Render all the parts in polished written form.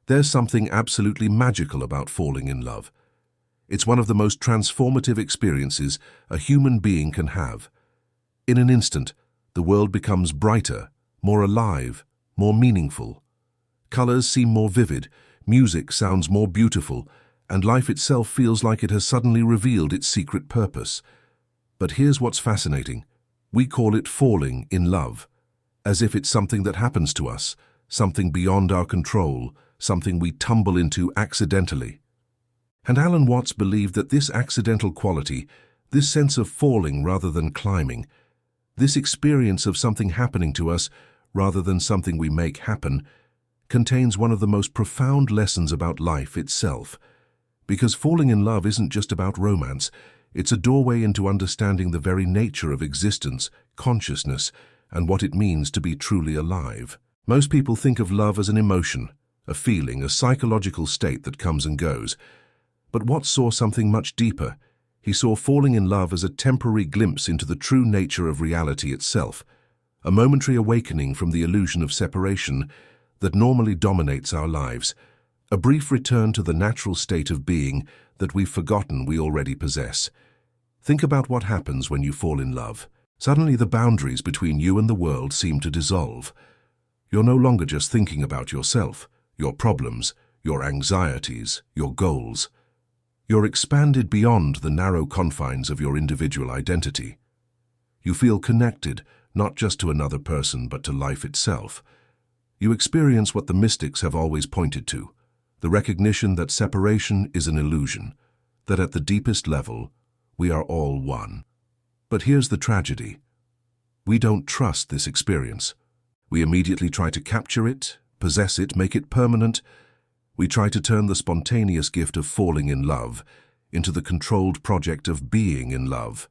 There's something absolutely magical about falling in love. It's one of the most transformative experiences a human being can have. In an instant, the world becomes brighter, more alive, more meaningful. Colors seem more vivid, music sounds more beautiful, and life itself feels like it has suddenly revealed its secret purpose. But here's what's fascinating. We call it falling in love, as if it's something that happens to us, something beyond our control, something we tumble into accidentally. And Alan Watts believed that this accidental quality, this sense of falling rather than climbing, this experience of something happening to us rather than something we make happen, contains one of the most profound lessons about life itself. Because falling in love isn't just about romance, it's a doorway into understanding the very nature of existence, consciousness, and what it means to be truly alive. Most people think of love as an emotion, a feeling, a psychological state that comes and goes. But Watts saw something much deeper. He saw falling in love as a temporary glimpse into the true nature of reality itself, a momentary awakening from the illusion of separation that normally dominates our lives, a brief return to the natural state of being that we've forgotten we already possess. Think about what happens when you fall in love. Suddenly the boundaries between you and the world seem to dissolve. You're no longer just thinking about yourself, your problems, your anxieties, your goals. You're expanded beyond the narrow confines of your individual identity. You feel connected, not just to another person, but to life itself. You experience what the mystics have always pointed to, the recognition that separation is an illusion, that at the deepest level, we are all one. But here's the tragedy. We don't trust this experience. We immediately try to capture it, possess it, make it permanent. We try to turn the spontaneous gift of falling in love into the controlled project of being in love.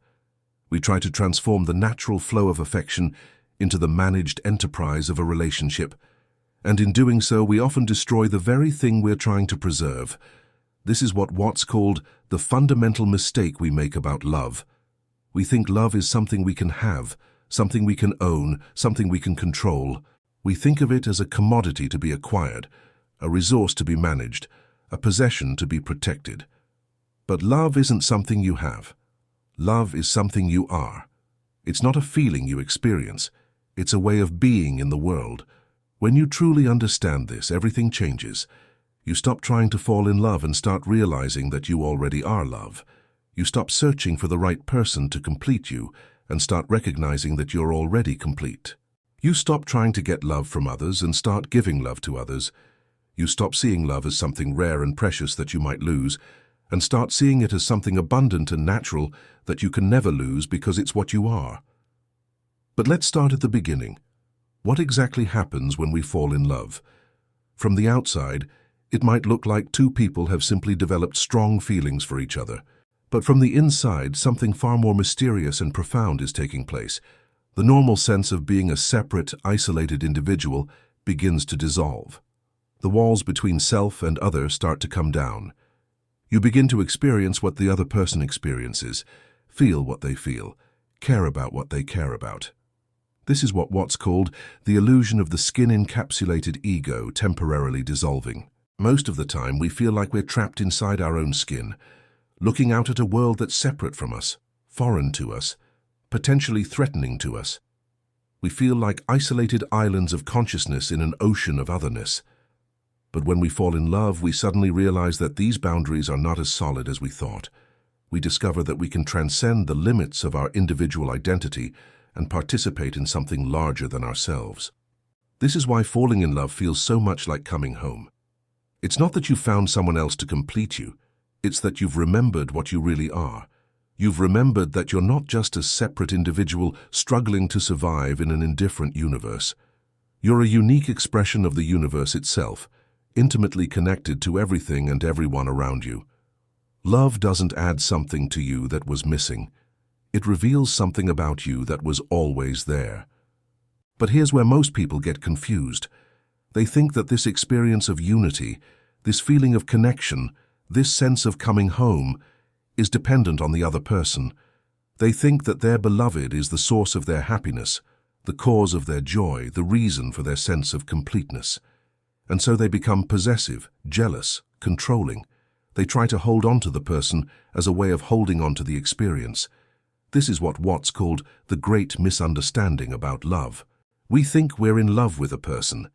We try to transform the natural flow of affection into the managed enterprise of a relationship. And in doing so, we often destroy the very thing we're trying to preserve. This is what Watts called the fundamental mistake we make about love. We think love is something we can have, something we can own, something we can control. We think of it as a commodity to be acquired, a resource to be managed, a possession to be protected. But love isn't something you have. Love is something you are. It's not a feeling you experience. It's a way of being in the world. When you truly understand this, everything changes. You stop trying to fall in love and start realizing that you already are love. You stop searching for the right person to complete you and start recognizing that you're already complete. You stop trying to get love from others and start giving love to others. You stop seeing love as something rare and precious that you might lose and start seeing it as something abundant and natural that you can never lose because it's what you are. But let's start at the beginning. What exactly happens when we fall in love? From the outside, it might look like two people have simply developed strong feelings for each other. But from the inside, something far more mysterious and profound is taking place. The normal sense of being a separate, isolated individual begins to dissolve. The walls between self and other start to come down. You begin to experience what the other person experiences, feel what they feel, care about what they care about. This is what Watts called the illusion of the skin-encapsulated ego temporarily dissolving. Most of the time, we feel like we're trapped inside our own skin, looking out at a world that's separate from us, foreign to us, potentially threatening to us. We feel like isolated islands of consciousness in an ocean of otherness. But when we fall in love, we suddenly realize that these boundaries are not as solid as we thought. We discover that we can transcend the limits of our individual identity and participate in something larger than ourselves. This is why falling in love feels so much like coming home. It's not that you found someone else to complete you. It's that you've remembered what you really are. You've remembered that you're not just a separate individual struggling to survive in an indifferent universe. You're a unique expression of the universe itself, intimately connected to everything and everyone around you. Love doesn't add something to you that was missing. It reveals something about you that was always there. But here's where most people get confused. They think that this experience of unity, this feeling of connection, this sense of coming home, is dependent on the other person. They think that their beloved is the source of their happiness, the cause of their joy, the reason for their sense of completeness. And so they become possessive, jealous, controlling. They try to hold on to the person as a way of holding on to the experience. This is what Watts called the great misunderstanding about love. We think we're in love with a person,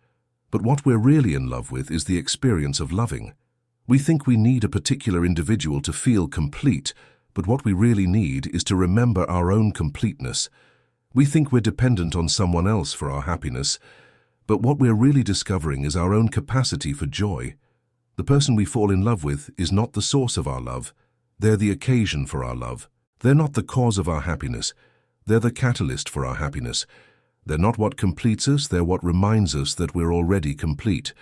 but what we're really in love with is the experience of loving. We think we need a particular individual to feel complete, but what we really need is to remember our own completeness. We think we're dependent on someone else for our happiness, but what we're really discovering is our own capacity for joy. The person we fall in love with is not the source of our love. They're the occasion for our love. They're not the cause of our happiness. They're the catalyst for our happiness. They're not what completes us, they're what reminds us that we're already complete.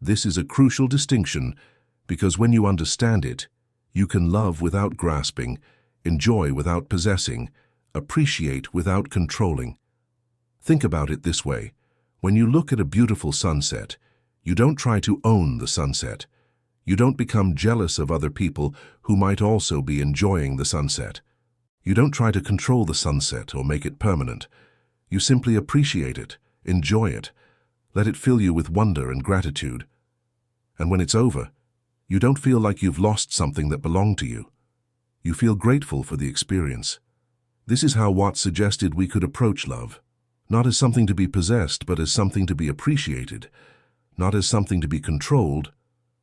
This is a crucial distinction, because when you understand it, you can love without grasping, enjoy without possessing, appreciate without controlling. Think about it this way. When you look at a beautiful sunset, you don't try to own the sunset. You don't become jealous of other people who might also be enjoying the sunset. You don't try to control the sunset or make it permanent. You simply appreciate it, enjoy it, let it fill you with wonder and gratitude. And when it's over, you don't feel like you've lost something that belonged to you. You feel grateful for the experience. This is how Watts suggested we could approach love, not as something to be possessed, but as something to be appreciated, not as something to be controlled,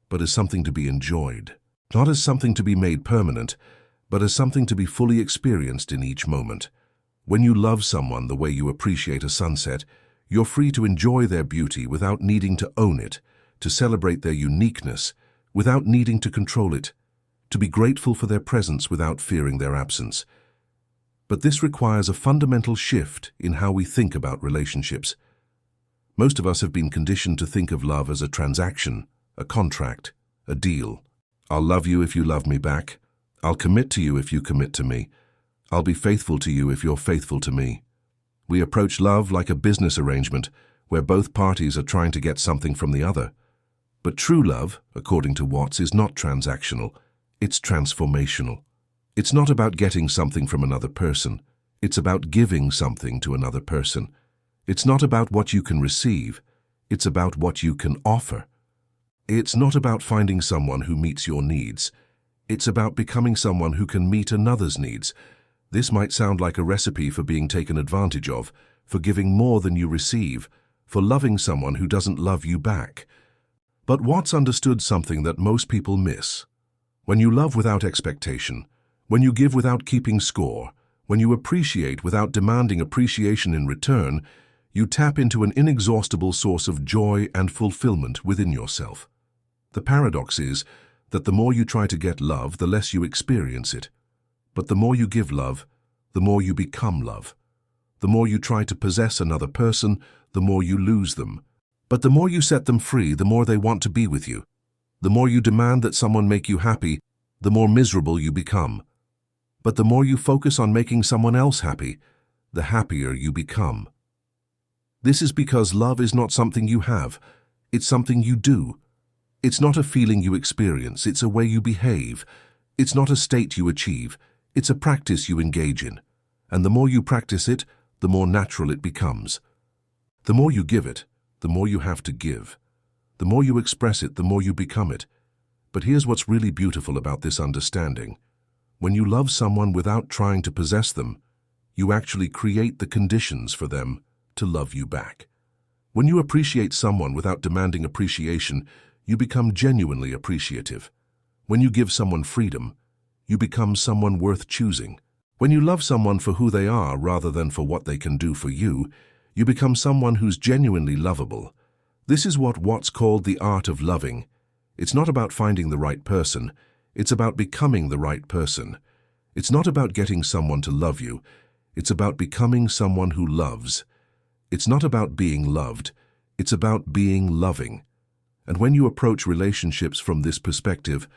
but as something to be enjoyed, not as something to be made permanent, but as something to be fully experienced in each moment. When you love someone the way you appreciate a sunset, you're free to enjoy their beauty without needing to own it, to celebrate their uniqueness without needing to control it, to be grateful for their presence without fearing their absence. But this requires a fundamental shift in how we think about relationships. Most of us have been conditioned to think of love as a transaction, a contract, a deal. I'll love you if you love me back. I'll commit to you if you commit to me. I'll be faithful to you if you're faithful to me. We approach love like a business arrangement where both parties are trying to get something from the other. But true love, according to Watts, is not transactional. It's transformational. It's not about getting something from another person. It's about giving something to another person. It's not about what you can receive. It's about what you can offer. It's not about finding someone who meets your needs. It's about becoming someone who can meet another's needs. This might sound like a recipe for being taken advantage of, for giving more than you receive, for loving someone who doesn't love you back. But Watts understood something that most people miss. When you love without expectation, when you give without keeping score, when you appreciate without demanding appreciation in return, you tap into an inexhaustible source of joy and fulfillment within yourself. The paradox is that the more you try to get love, the less you experience it. But the more you give love, the more you become love. The more you try to possess another person, the more you lose them. But the more you set them free, the more they want to be with you. The more you demand that someone make you happy, the more miserable you become. But the more you focus on making someone else happy, the happier you become. This is because love is not something you have, it's something you do. It's not a feeling you experience, it's a way you behave. It's not a state you achieve, it's a practice you engage in. And the more you practice it, the more natural it becomes. The more you give it, the more you have to give. The more you express it, the more you become it. But here's what's really beautiful about this understanding. When you love someone without trying to possess them, you actually create the conditions for them to love you back. When you appreciate someone without demanding appreciation, you become genuinely appreciative. When you give someone freedom, you become someone worth choosing. When you love someone for who they are rather than for what they can do for you, you become someone who's genuinely lovable. This is what Watts called the art of loving. It's not about finding the right person, it's about becoming the right person. It's not about getting someone to love you, it's about becoming someone who loves. It's not about being loved, it's about being loving. And when you approach relationships from this perspective,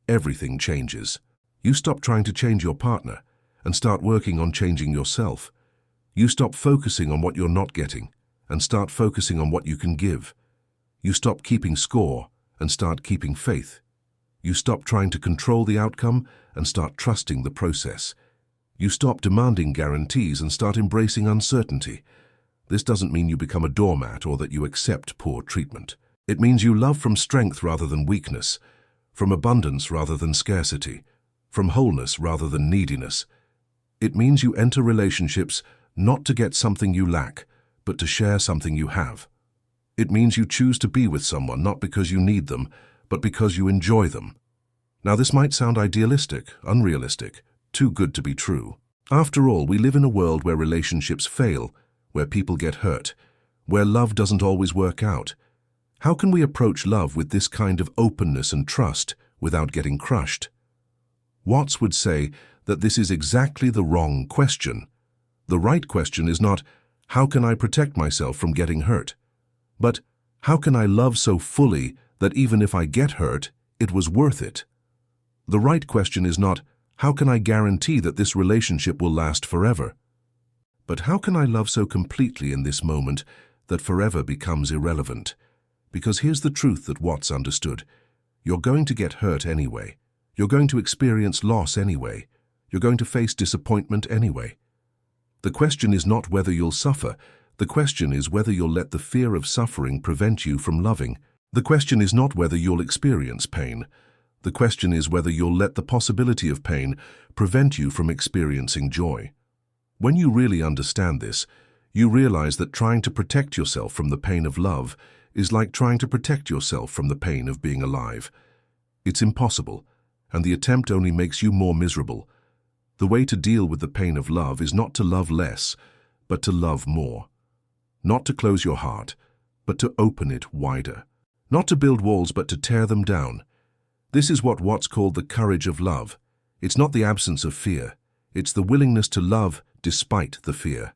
everything changes. You stop trying to change your partner and start working on changing yourself. You stop focusing on what you're not getting and start focusing on what you can give. You stop keeping score and start keeping faith. You stop trying to control the outcome and start trusting the process. You stop demanding guarantees and start embracing uncertainty. This doesn't mean you become a doormat or that you accept poor treatment. It means you love from strength rather than weakness, from abundance rather than scarcity, from wholeness rather than neediness. It means you enter relationships not to get something you lack, but to share something you have. It means you choose to be with someone not because you need them, but because you enjoy them. Now, this might sound idealistic, unrealistic, too good to be true. After all, we live in a world where relationships fail, where people get hurt, where love doesn't always work out. How can we approach love with this kind of openness and trust without getting crushed? Watts would say that this is exactly the wrong question. The right question is not, how can I protect myself from getting hurt? But, how can I love so fully that even if I get hurt, it was worth it? The right question is not, how can I guarantee that this relationship will last forever? But how can I love so completely in this moment that forever becomes irrelevant? Because here's the truth that Watts understood. You're going to get hurt anyway. You're going to experience loss anyway. You're going to face disappointment anyway. The question is not whether you'll suffer. The question is whether you'll let the fear of suffering prevent you from loving. The question is not whether you'll experience pain. The question is whether you'll let the possibility of pain prevent you from experiencing joy. When you really understand this, you realize that trying to protect yourself from the pain of love is like trying to protect yourself from the pain of being alive. It's impossible, and the attempt only makes you more miserable. The way to deal with the pain of love is not to love less, but to love more. Not to close your heart, but to open it wider. Not to build walls, but to tear them down. This is what Watts called the courage of love. It's not the absence of fear. It's the willingness to love despite the fear.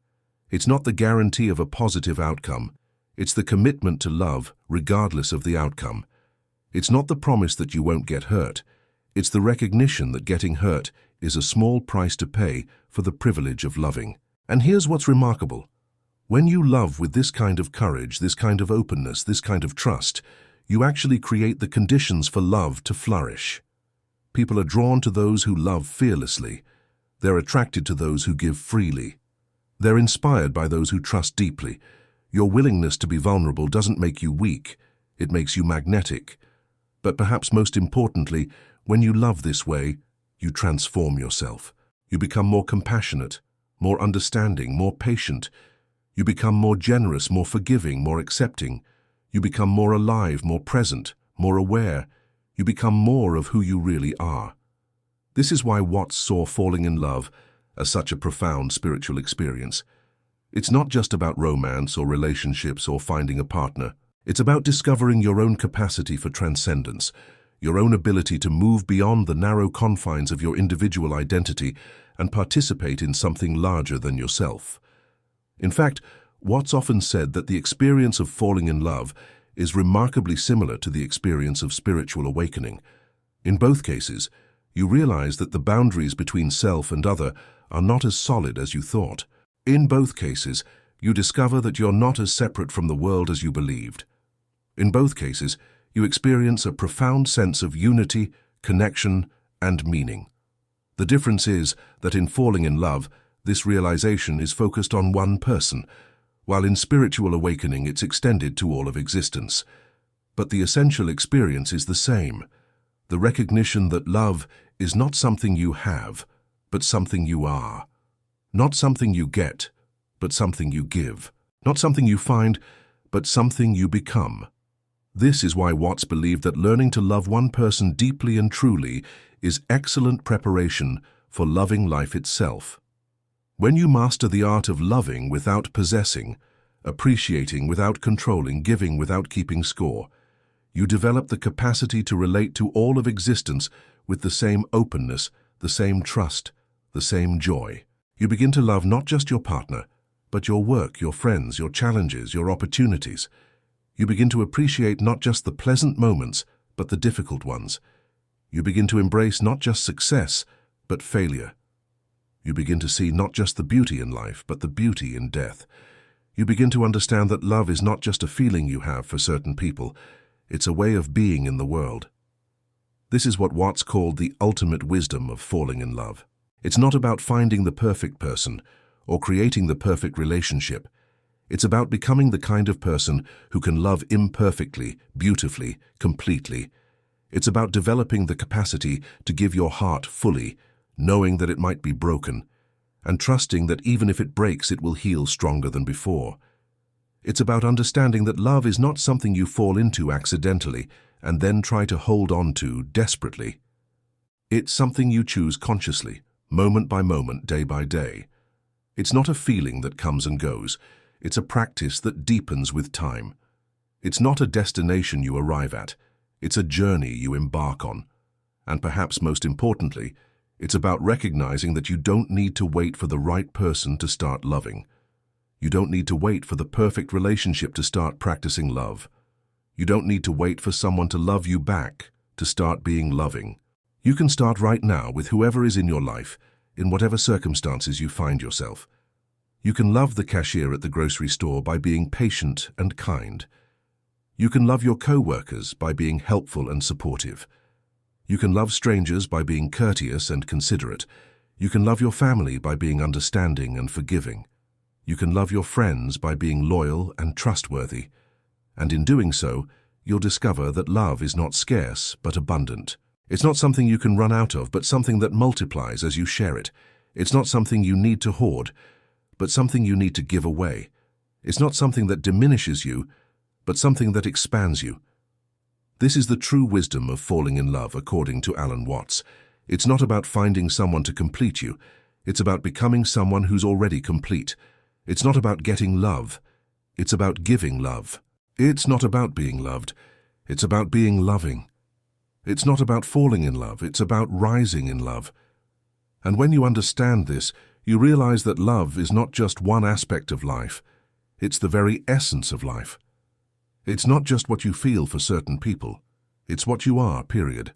It's not the guarantee of a positive outcome. It's the commitment to love regardless of the outcome. It's not the promise that you won't get hurt. It's the recognition that getting hurt is a small price to pay for the privilege of loving. And here's what's remarkable. When you love with this kind of courage, this kind of openness, this kind of trust, you actually create the conditions for love to flourish. People are drawn to those who love fearlessly. They're attracted to those who give freely. They're inspired by those who trust deeply. Your willingness to be vulnerable doesn't make you weak. It makes you magnetic. But perhaps most importantly, when you love this way, you transform yourself. You become more compassionate, more understanding, more patient. You become more generous, more forgiving, more accepting. You become more alive, more present, more aware. You become more of who you really are. This is why Watts saw falling in love as such a profound spiritual experience. It's not just about romance or relationships or finding a partner. It's about discovering your own capacity for transcendence, your own ability to move beyond the narrow confines of your individual identity and participate in something larger than yourself. In fact, Watts often said that the experience of falling in love is remarkably similar to the experience of spiritual awakening. In both cases, you realize that the boundaries between self and other are not as solid as you thought. In both cases, you discover that you're not as separate from the world as you believed. In both cases, you experience a profound sense of unity, connection, and meaning. The difference is that in falling in love, this realization is focused on one person, while in spiritual awakening it's extended to all of existence. But the essential experience is the same, the recognition that love is not something you have, but something you are. Not something you get, but something you give. Not something you find, but something you become. This is why Watts believed that learning to love one person deeply and truly is excellent preparation for loving life itself. When you master the art of loving without possessing, appreciating without controlling, giving without keeping score, you develop the capacity to relate to all of existence with the same openness, the same trust, the same joy. You begin to love not just your partner, but your work, your friends, your challenges, your opportunities. You begin to appreciate not just the pleasant moments, but the difficult ones. You begin to embrace not just success, but failure. You begin to see not just the beauty in life, but the beauty in death. You begin to understand that love is not just a feeling you have for certain people, it's a way of being in the world. This is what Watts called the ultimate wisdom of falling in love. It's not about finding the perfect person or creating the perfect relationship. It's about becoming the kind of person who can love imperfectly, beautifully, completely. It's about developing the capacity to give your heart fully, knowing that it might be broken, and trusting that even if it breaks, it will heal stronger than before. It's about understanding that love is not something you fall into accidentally and then try to hold on to desperately. It's something you choose consciously, moment by moment, day by day. It's not a feeling that comes and goes. It's a practice that deepens with time. It's not a destination you arrive at. It's a journey you embark on. And perhaps most importantly, it's about recognizing that you don't need to wait for the right person to start loving. You don't need to wait for the perfect relationship to start practicing love. You don't need to wait for someone to love you back to start being loving. You can start right now with whoever is in your life, in whatever circumstances you find yourself. You can love the cashier at the grocery store by being patient and kind. You can love your co-workers by being helpful and supportive. You can love strangers by being courteous and considerate. You can love your family by being understanding and forgiving. You can love your friends by being loyal and trustworthy. And in doing so, you'll discover that love is not scarce but abundant. It's not something you can run out of, but something that multiplies as you share it. It's not something you need to hoard, but something you need to give away. It's not something that diminishes you, but something that expands you. This is the true wisdom of falling in love, according to Alan Watts. It's not about finding someone to complete you. It's about becoming someone who's already complete. It's not about getting love. It's about giving love. It's not about being loved. It's about being loving. It's not about falling in love, it's about rising in love. And when you understand this, you realize that love is not just one aspect of life, it's the very essence of life. It's not just what you feel for certain people, it's what you are, period.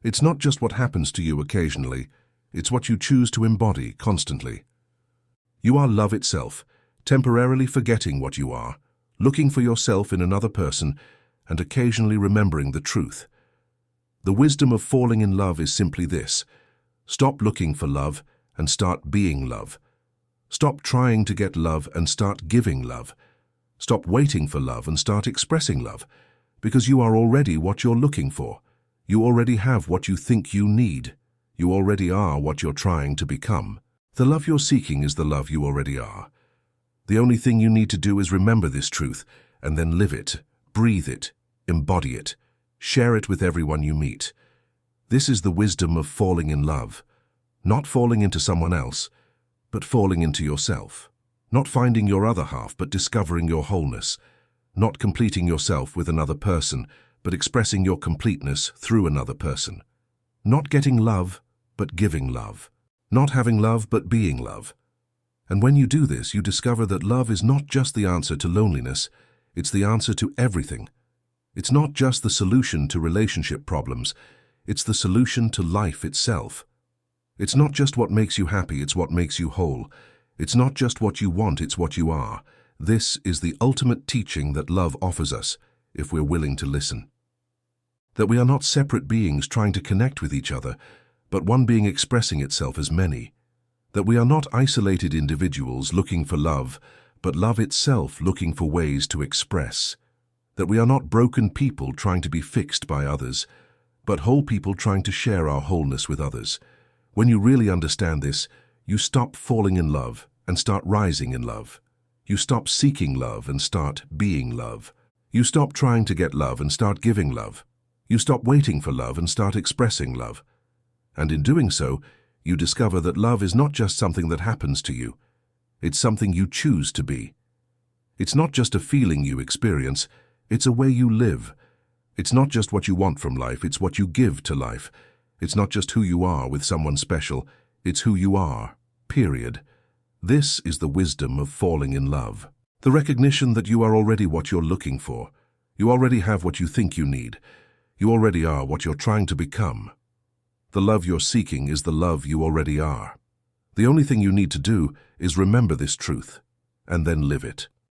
It's not just what happens to you occasionally, it's what you choose to embody constantly. You are love itself, temporarily forgetting what you are, looking for yourself in another person, and occasionally remembering the truth. The wisdom of falling in love is simply this: stop looking for love and start being love. Stop trying to get love and start giving love. Stop waiting for love and start expressing love, because you are already what you're looking for. You already have what you think you need. You already are what you're trying to become. The love you're seeking is the love you already are. The only thing you need to do is remember this truth and then live it, breathe it, embody it. Share it with everyone you meet. This is the wisdom of falling in love. Not falling into someone else, but falling into yourself. Not finding your other half, but discovering your wholeness. Not completing yourself with another person, but expressing your completeness through another person. Not getting love, but giving love. Not having love, but being love. And when you do this, you discover that love is not just the answer to loneliness, it's the answer to everything. It's not just the solution to relationship problems, it's the solution to life itself. It's not just what makes you happy, it's what makes you whole. It's not just what you want, it's what you are. This is the ultimate teaching that love offers us, if we're willing to listen. That we are not separate beings trying to connect with each other, but one being expressing itself as many. That we are not isolated individuals looking for love, but love itself looking for ways to express. That we are not broken people trying to be fixed by others, but whole people trying to share our wholeness with others. When you really understand this, you stop falling in love and start rising in love. You stop seeking love and start being love. You stop trying to get love and start giving love. You stop waiting for love and start expressing love. And in doing so, you discover that love is not just something that happens to you. It's something you choose to be. It's not just a feeling you experience, it's a way you live. It's not just what you want from life, it's what you give to life. It's not just who you are with someone special, it's who you are, period. This is the wisdom of falling in love. The recognition that you are already what you're looking for. You already have what you think you need. You already are what you're trying to become. The love you're seeking is the love you already are. The only thing you need to do is remember this truth, and then live it.